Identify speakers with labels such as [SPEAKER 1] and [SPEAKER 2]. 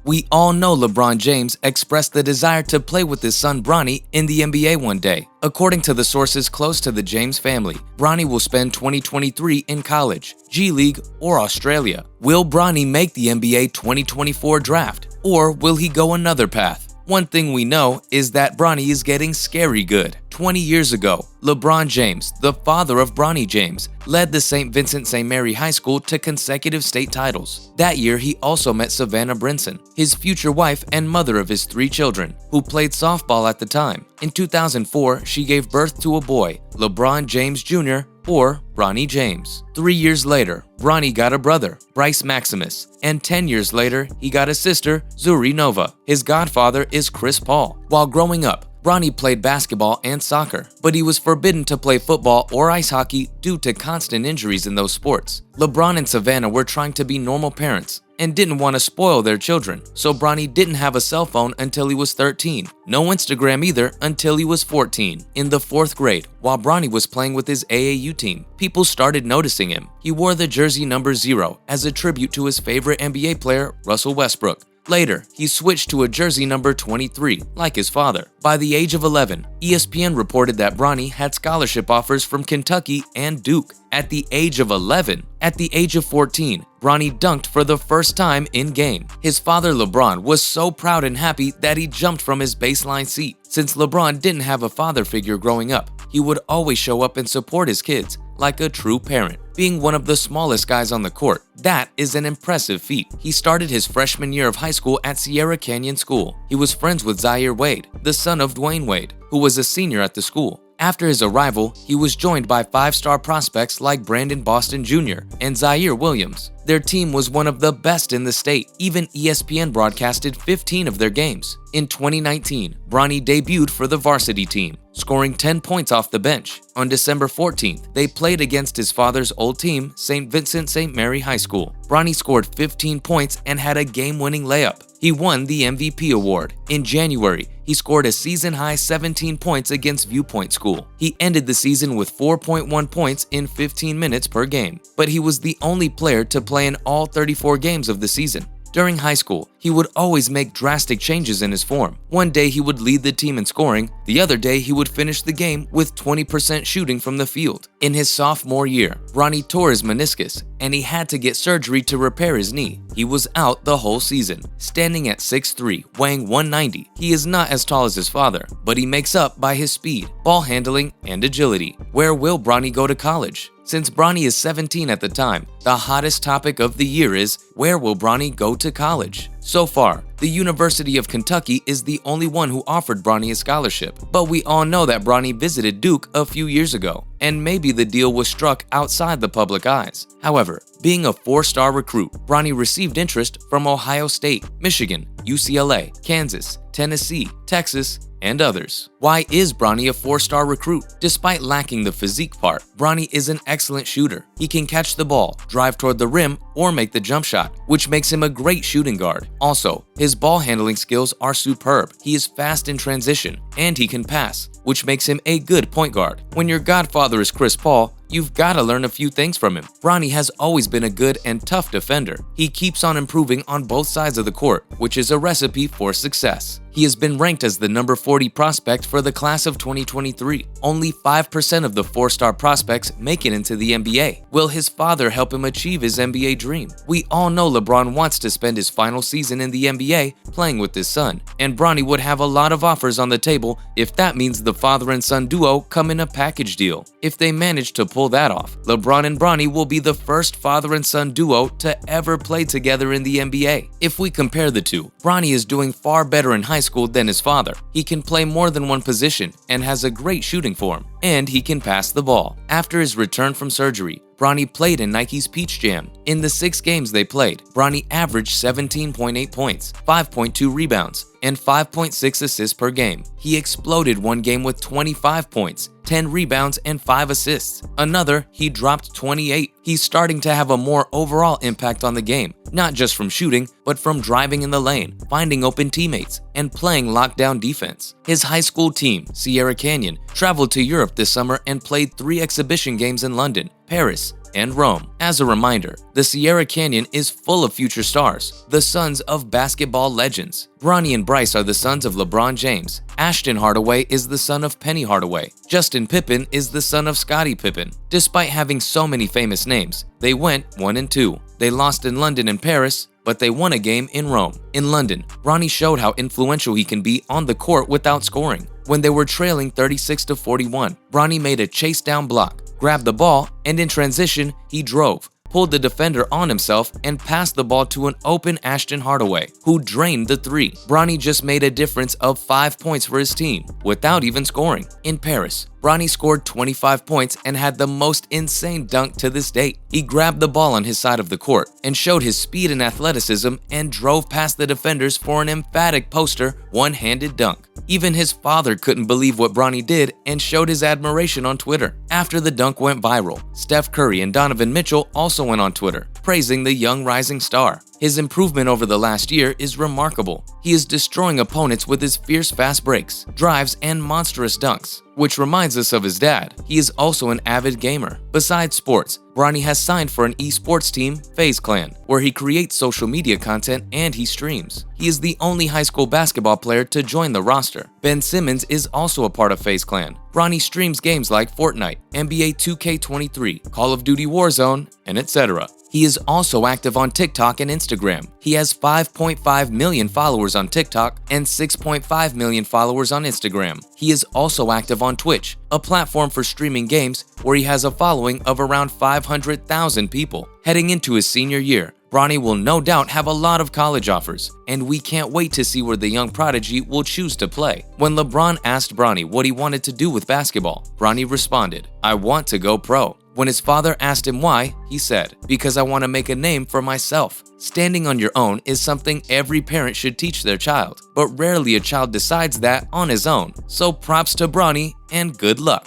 [SPEAKER 1] We all know LeBron James expressed the desire to play with his son Bronny in the NBA one day. According to the sources close to the James family, Bronny will spend 2023 in college, G League, or Australia. Will Bronny make the NBA 2024 draft, or will he go another path? One thing we know is that Bronny is getting scary good. 20 years ago, LeBron James, the father of Bronny James, led the St. Vincent St. Mary High School to consecutive state titles. That year, he also met Savannah Brinson, his future wife and mother of his 3 children, who played softball at the time. In 2004, she gave birth to a boy, LeBron James Jr., or Bronny James. 3 years later, Bronny got a brother, Bryce Maximus, and 10 years later, he got a sister, Zuri Nova. His godfather is Chris Paul. While growing up, Bronny played basketball and soccer, but he was forbidden to play football or ice hockey due to constant injuries in those sports. LeBron and Savannah were trying to be normal parents and didn't want to spoil their children, so Bronny didn't have a cell phone until he was 13. No Instagram either until he was 14. In the 4th grade, while Bronny was playing with his AAU team, people started noticing him. He wore the jersey number 0 as a tribute to his favorite NBA player, Russell Westbrook. Later, he switched to a jersey number 23, like his father. By the age of 11, ESPN reported that Bronny had scholarship offers from Kentucky and Duke. At the age of 11, at the age of 14, Bronny dunked for the first time in-game. His father LeBron was so proud and happy that he jumped from his baseline seat. Since LeBron didn't have a father figure growing up, he would always show up and support his kids, like a true parent. Being one of the smallest guys on the court, that is an impressive feat. He started his freshman year of high school at Sierra Canyon School. He was friends with Zaire Wade, the son of Dwayne Wade, who was a senior at the school. After his arrival, he was joined by 5-star prospects like Brandon Boston Jr. and Zaire Williams. Their team was one of the best in the state. Even ESPN broadcasted 15 of their games. In 2019, Bronny debuted for the varsity team, scoring 10 points off the bench. On December 14th, they played against his father's old team, St. Vincent St. Mary High School. Bronny scored 15 points and had a game-winning layup. He won the MVP award. In January, he scored a season-high 17 points against Viewpoint School. He ended the season with 4.1 points in 15 minutes per game, but he was the only player to play in all 34 games of the season. During high school, he would always make drastic changes in his form. One day he would lead the team in scoring, the other day he would finish the game with 20% shooting from the field. In his sophomore year, Bronny tore his meniscus, and he had to get surgery to repair his knee. He was out the whole season. Standing at 6'3", weighing 190, he is not as tall as his father, but he makes up by his speed, ball handling, and agility. Where will Bronny go to college? Since Bronny is 17 at the time, the hottest topic of the year is, where will Bronny go to college? So far, the University of Kentucky is the only one who offered Bronny a scholarship, but we all know that Bronny visited Duke a few years ago, and maybe the deal was struck outside the public eyes. However, being a 4-star recruit, Bronny received interest from Ohio State, Michigan, UCLA, Kansas, Tennessee, Texas, and others. Why is Bronny a 4-star recruit? Despite lacking the physique part, Bronny is an excellent shooter. He can catch the ball, drive toward the rim, or make the jump shot, which makes him a great shooting guard. Also, his ball handling skills are superb. He is fast in transition, and he can pass, which makes him a good point guard. When your godfather is Chris Paul, you've gotta learn a few things from him. Bronny has always been a good and tough defender. He keeps on improving on both sides of the court, which is a recipe for success. He has been ranked as the number 40 prospect for the class of 2023. Only 5% of the 4-star prospects make it into the NBA. Will his father help him achieve his NBA dream? We all know LeBron wants to spend his final season in the NBA playing with his son, and Bronny would have a lot of offers on the table if that means the father and son duo come in a package deal. If they manage to pull that off, LeBron and Bronny will be the first father and son duo to ever play together in the NBA. If we compare the two, Bronny is doing far better in high school than his father. He can play more than one position and has a great shooting form, and he can pass the ball. After his return from surgery, Bronny played in Nike's Peach Jam. In the 6 games they played, Bronny averaged 17.8 points, 5.2 rebounds, and 5.6 assists per game. He exploded one game with 25 points, 10 rebounds, and 5 assists. Another, he dropped 28. He's starting to have a more overall impact on the game, not just from shooting, but from driving in the lane, finding open teammates, and playing lockdown defense. His high school team, Sierra Canyon, traveled to Europe this summer and played 3 exhibition games in London. Paris, and Rome. As a reminder, the Sierra Canyon is full of future stars, the sons of basketball legends. Bronny and Bryce are the sons of LeBron James. Ashton Hardaway is the son of Penny Hardaway. Justin Pippen is the son of Scottie Pippen. Despite having so many famous names, they went 1-2. They lost in London and Paris, but they won a game in Rome. In London, Bronny showed how influential he can be on the court without scoring. When they were trailing 36-41, Bronny made a chase down block, grabbed the ball, and in transition, he drove, pulled the defender on himself, and passed the ball to an open Ashton Hardaway, who drained the three. Bronny just made a difference of 5 points for his team, without even scoring. In Paris, Bronny scored 25 points and had the most insane dunk to this date. He grabbed the ball on his side of the court and showed his speed and athleticism and drove past the defenders for an emphatic poster, one-handed dunk. Even his father couldn't believe what Bronny did and showed his admiration on Twitter. After the dunk went viral, Steph Curry and Donovan Mitchell also went on Twitter, praising the young rising star. His improvement over the last year is remarkable. He is destroying opponents with his fierce fast breaks, drives, and monstrous dunks, which reminds us of his dad. He is also an avid gamer. Besides sports, Bronny has signed for an esports team, FaZe Clan, where he creates social media content and he streams. He is the only high school basketball player to join the roster. Ben Simmons is also a part of FaZe Clan. Bronny streams games like Fortnite, NBA 2K23, Call of Duty Warzone, and etc. He is also active on TikTok and Instagram. He has 5.5 million followers on TikTok and 6.5 million followers on Instagram. He is also active on Twitch, a platform for streaming games where he has a following of around 500,000 people. Heading into his senior year, Bronny will no doubt have a lot of college offers, and we can't wait to see where the young prodigy will choose to play. When LeBron asked Bronny what he wanted to do with basketball, Bronny responded, "I want to go pro." When his father asked him why, he said, "Because I want to make a name for myself." Standing on your own is something every parent should teach their child, but rarely a child decides that on his own. So props to Bronny and good luck.